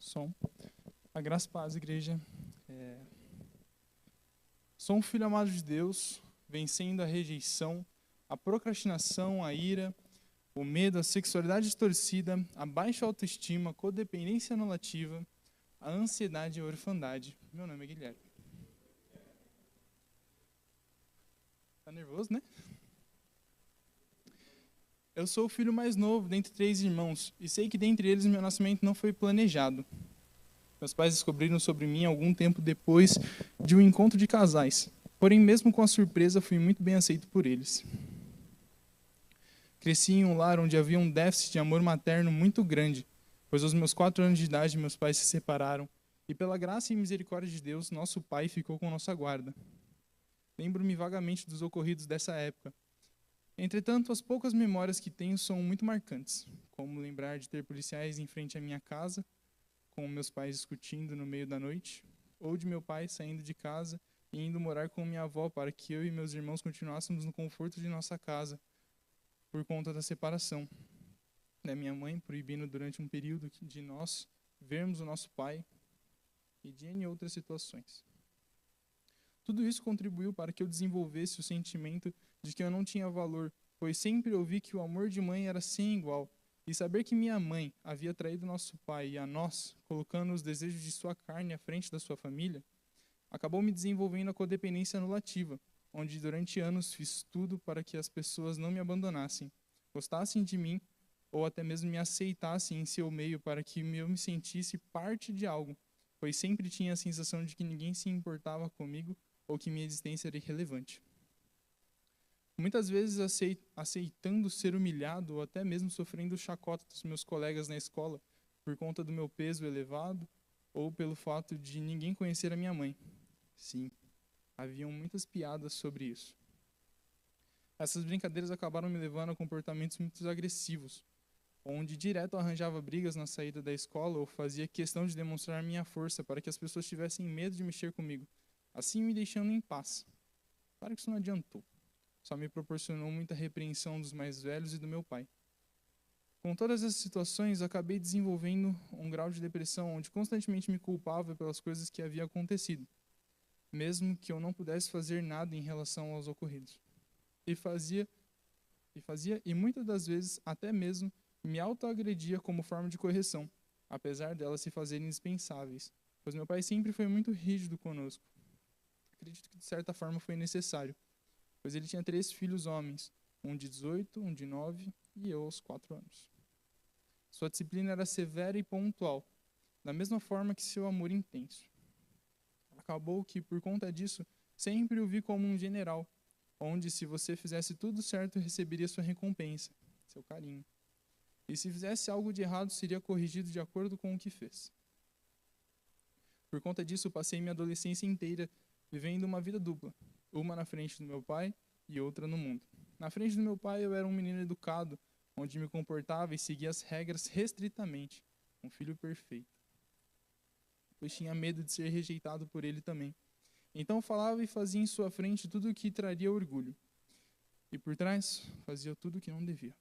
Som. A graça e paz, igreja. Sou um filho amado de Deus, vencendo a rejeição, a procrastinação, a ira, o medo, a sexualidade distorcida, a baixa autoestima, a codependência anulativa, a ansiedade e a orfandade. Meu nome é Guilherme. Tá nervoso, né? Eu sou o filho mais novo dentre 3 irmãos e sei que dentre eles meu nascimento não foi planejado. Meus pais descobriram sobre mim algum tempo depois de um encontro de casais. Porém, mesmo com a surpresa, fui muito bem aceito por eles. Cresci em um lar onde havia um déficit de amor materno muito grande, pois aos meus 4 anos de idade meus pais se separaram e pela graça e misericórdia de Deus, nosso pai ficou com nossa guarda. Lembro-me vagamente dos ocorridos dessa época. Entretanto, as poucas memórias que tenho são muito marcantes, como lembrar de ter policiais em frente à minha casa, com meus pais discutindo no meio da noite, ou de meu pai saindo de casa e indo morar com minha avó para que eu e meus irmãos continuássemos no conforto de nossa casa, por conta da separação da minha mãe, proibindo durante um período de nós vermos o nosso pai e de N outras situações. Tudo isso contribuiu para que eu desenvolvesse o sentimento de que eu não tinha valor, pois sempre ouvi que o amor de mãe era sem igual, e saber que minha mãe havia traído nosso pai e a nós, colocando os desejos de sua carne à frente da sua família, acabou me desenvolvendo a codependência anulativa, onde durante anos fiz tudo para que as pessoas não me abandonassem, gostassem de mim ou até mesmo me aceitassem em seu meio para que eu me sentisse parte de algo, pois sempre tinha a sensação de que ninguém se importava comigo ou que minha existência era irrelevante. Muitas vezes aceitando ser humilhado ou até mesmo sofrendo chacota dos meus colegas na escola por conta do meu peso elevado ou pelo fato de ninguém conhecer a minha mãe. Sim, haviam muitas piadas sobre isso. Essas brincadeiras acabaram me levando a comportamentos muito agressivos, onde direto arranjava brigas na saída da escola ou fazia questão de demonstrar minha força para que as pessoas tivessem medo de mexer comigo, assim me deixando em paz. Claro que isso não adiantou. Só me proporcionou muita repreensão dos mais velhos e do meu pai. Com todas essas situações, acabei desenvolvendo um grau de depressão onde constantemente me culpava pelas coisas que haviam acontecido, mesmo que eu não pudesse fazer nada em relação aos ocorridos. E muitas das vezes até mesmo me autoagredia como forma de correção, apesar delas se fazerem indispensáveis, pois meu pai sempre foi muito rígido conosco. Acredito que de certa forma foi necessário, pois ele tinha 3 filhos homens, um de 18, um de 9 e eu aos 4 anos. Sua disciplina era severa e pontual, da mesma forma que seu amor intenso. Acabou que, por conta disso, sempre o vi como um general, onde se você fizesse tudo certo, receberia sua recompensa, seu carinho. E se fizesse algo de errado, seria corrigido de acordo com o que fez. Por conta disso, passei minha adolescência inteira vivendo uma vida dupla, uma na frente do meu pai e outra no mundo. Na frente do meu pai, eu era um menino educado, onde me comportava e seguia as regras restritamente, um filho perfeito, pois tinha medo de ser rejeitado por ele também. Então falava e fazia em sua frente tudo o que traria orgulho, e por trás fazia tudo o que não devia.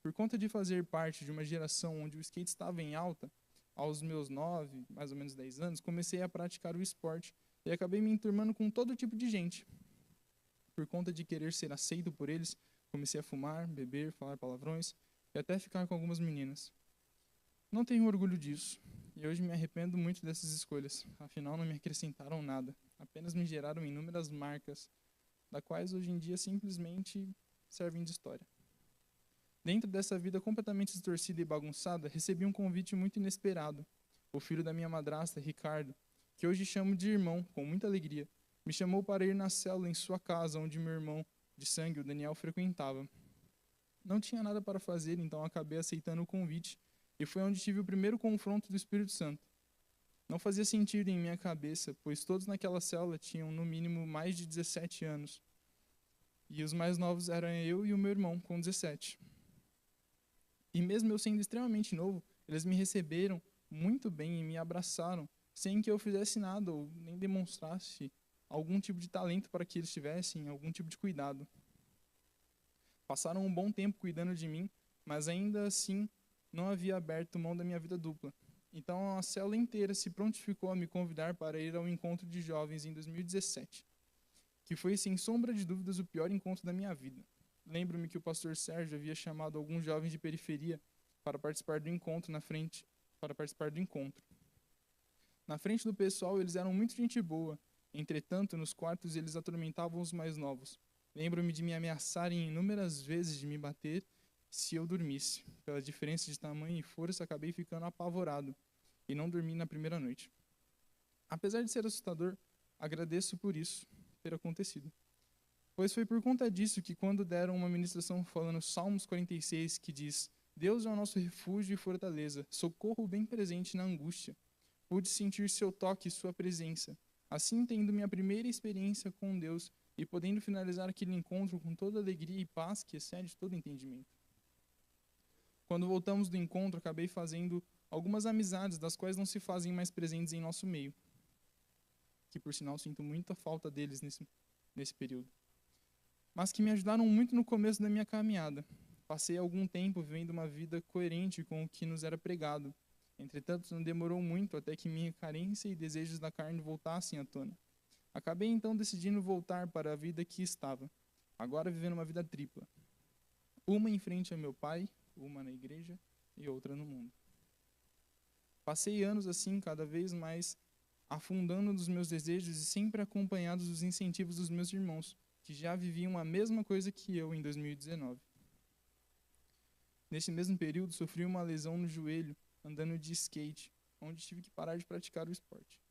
Por conta de fazer parte de uma geração onde o skate estava em alta, aos meus 9, mais ou menos 10 anos, comecei a praticar o esporte e acabei me enturmando com todo tipo de gente. Por conta de querer ser aceito por eles, comecei a fumar, beber, falar palavrões e até ficar com algumas meninas. Não tenho orgulho disso, e hoje me arrependo muito dessas escolhas, afinal não me acrescentaram nada, apenas me geraram inúmeras marcas, das quais hoje em dia simplesmente servem de história. Dentro dessa vida completamente distorcida e bagunçada, recebi um convite muito inesperado. O filho da minha madrasta, Ricardo, que hoje chamo de irmão, com muita alegria, me chamou para ir na célula em sua casa, onde meu irmão de sangue, o Daniel, frequentava. Não tinha nada para fazer, então acabei aceitando o convite, e foi onde tive o primeiro confronto do Espírito Santo. Não fazia sentido em minha cabeça, pois todos naquela célula tinham no mínimo mais de 17 anos, e os mais novos eram eu e o meu irmão, com 17. E mesmo eu sendo extremamente novo, eles me receberam muito bem e me abraçaram, sem que eu fizesse nada ou nem demonstrasse algum tipo de talento para que eles tivessem, algum tipo de cuidado. Passaram um bom tempo cuidando de mim, mas ainda assim não havia aberto mão da minha vida dupla. Então a célula inteira se prontificou a me convidar para ir ao encontro de jovens em 2017, que foi, sem sombra de dúvidas, o pior encontro da minha vida. Lembro-me que o pastor Sérgio havia chamado alguns jovens de periferia para participar do encontro Na frente do pessoal, eles eram muito gente boa. Entretanto, nos quartos, eles atormentavam os mais novos. Lembro-me de me ameaçarem inúmeras vezes de me bater se eu dormisse. Pela diferença de tamanho e força, acabei ficando apavorado e não dormi na primeira noite. Apesar de ser assustador, agradeço por isso ter acontecido. Pois foi por conta disso que, quando deram uma ministração falando Salmos 46, que diz: Deus é o nosso refúgio e fortaleza, socorro bem presente na angústia, pude sentir seu toque e sua presença. Assim, tendo minha primeira experiência com Deus e podendo finalizar aquele encontro com toda alegria e paz que excede todo entendimento. Quando voltamos do encontro, acabei fazendo algumas amizades, das quais não se fazem mais presentes em nosso meio. Que, por sinal, sinto muita falta deles nesse período. Mas que me ajudaram muito no começo da minha caminhada. Passei algum tempo vivendo uma vida coerente com o que nos era pregado. Entretanto, não demorou muito até que minha carência e desejos da carne voltassem à tona. Acabei então decidindo voltar para a vida que estava, agora vivendo uma vida tripla. Uma em frente a meu pai, uma na igreja e outra no mundo. Passei anos assim, cada vez mais afundando nos meus desejos e sempre acompanhados dos incentivos dos meus irmãos, que já viviam a mesma coisa que eu em 2019. Nesse mesmo período, sofri uma lesão no joelho, andando de skate, onde tive que parar de praticar o esporte.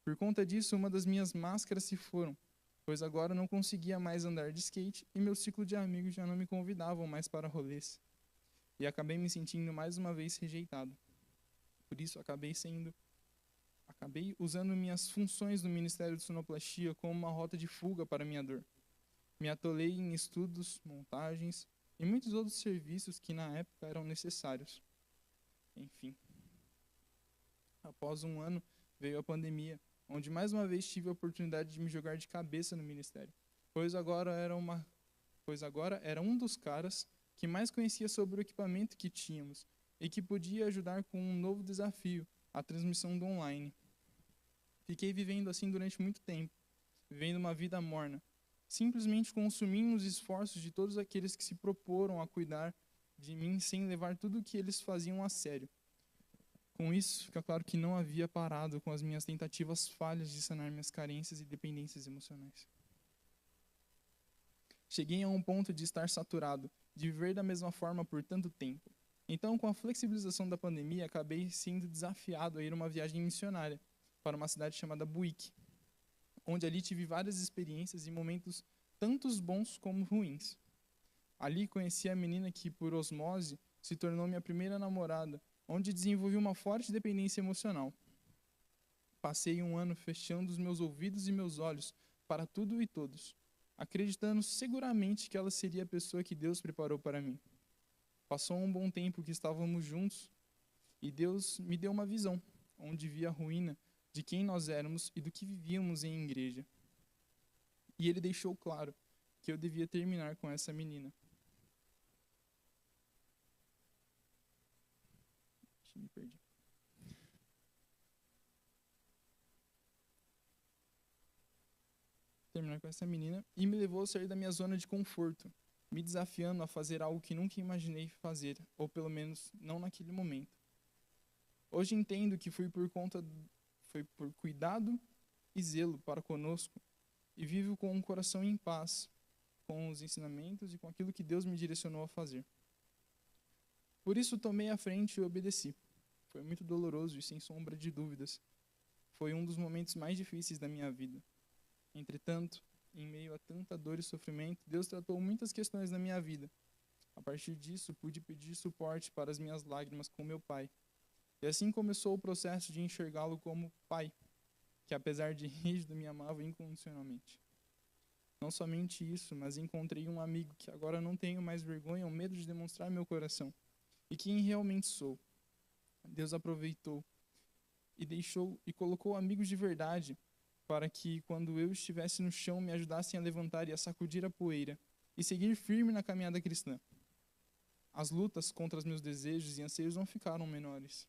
Por conta disso, uma das minhas máscaras se foram, pois agora não conseguia mais andar de skate e meu ciclo de amigos já não me convidavam mais para rolês. E acabei me sentindo mais uma vez rejeitado. Por isso, acabei usando minhas funções no Ministério de Sonoplastia como uma rota de fuga para minha dor. Me atolei em estudos, montagens e muitos outros serviços que na época eram necessários. Enfim. Após um ano, veio a pandemia, onde mais uma vez tive a oportunidade de me jogar de cabeça no ministério, pois agora era um dos caras que mais conhecia sobre o equipamento que tínhamos e que podia ajudar com um novo desafio, a transmissão do online. Fiquei vivendo assim durante muito tempo, vivendo uma vida morna, simplesmente consumindo os esforços de todos aqueles que se proporam a cuidar de mim sem levar tudo o que eles faziam a sério. Com isso, fica claro que não havia parado com as minhas tentativas falhas de sanar minhas carências e dependências emocionais. Cheguei a um ponto de estar saturado, de viver da mesma forma por tanto tempo. Então, com a flexibilização da pandemia, acabei sendo desafiado a ir a uma viagem missionária para uma cidade chamada Buíque, onde ali tive várias experiências e momentos tantos bons como ruins. Ali conheci a menina que, por osmose, se tornou minha primeira namorada, onde desenvolvi uma forte dependência emocional. Passei um ano fechando os meus ouvidos e meus olhos para tudo e todos, acreditando seguramente que ela seria a pessoa que Deus preparou para mim. Passou um bom tempo que estávamos juntos e Deus me deu uma visão, onde vi a ruína de quem nós éramos e do que vivíamos em igreja. E Ele deixou claro que eu devia terminar com essa menina. Me perdi. Terminar com essa menina e me levou a sair da minha zona de conforto, me desafiando a fazer algo que nunca imaginei fazer, ou pelo menos não naquele momento. Hoje entendo que foi por cuidado e zelo para conosco e vivo com um coração em paz com os ensinamentos e com aquilo que Deus me direcionou a fazer. Por isso tomei a frente e obedeci. Foi muito doloroso e sem sombra de dúvidas. Foi um dos momentos mais difíceis da minha vida. Entretanto, em meio a tanta dor e sofrimento, Deus tratou muitas questões na minha vida. A partir disso, pude pedir suporte para as minhas lágrimas com meu pai. E assim começou o processo de enxergá-lo como pai, que apesar de rígido, me amava incondicionalmente. Não somente isso, mas encontrei um amigo que agora não tenho mais vergonha ou medo de demonstrar meu coração, e quem realmente sou. Deus aproveitou e colocou amigos de verdade para que, quando eu estivesse no chão, me ajudassem a levantar e a sacudir a poeira e seguir firme na caminhada cristã. As lutas contra os meus desejos e anseios não ficaram menores.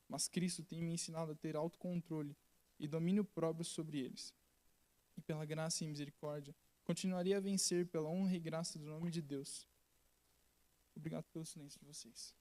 mas Cristo tem me ensinado a ter autocontrole e domínio próprio sobre eles. E pela graça e misericórdia, continuaria a vencer pela honra e graça do nome de Deus. Obrigado pelo silêncio de vocês.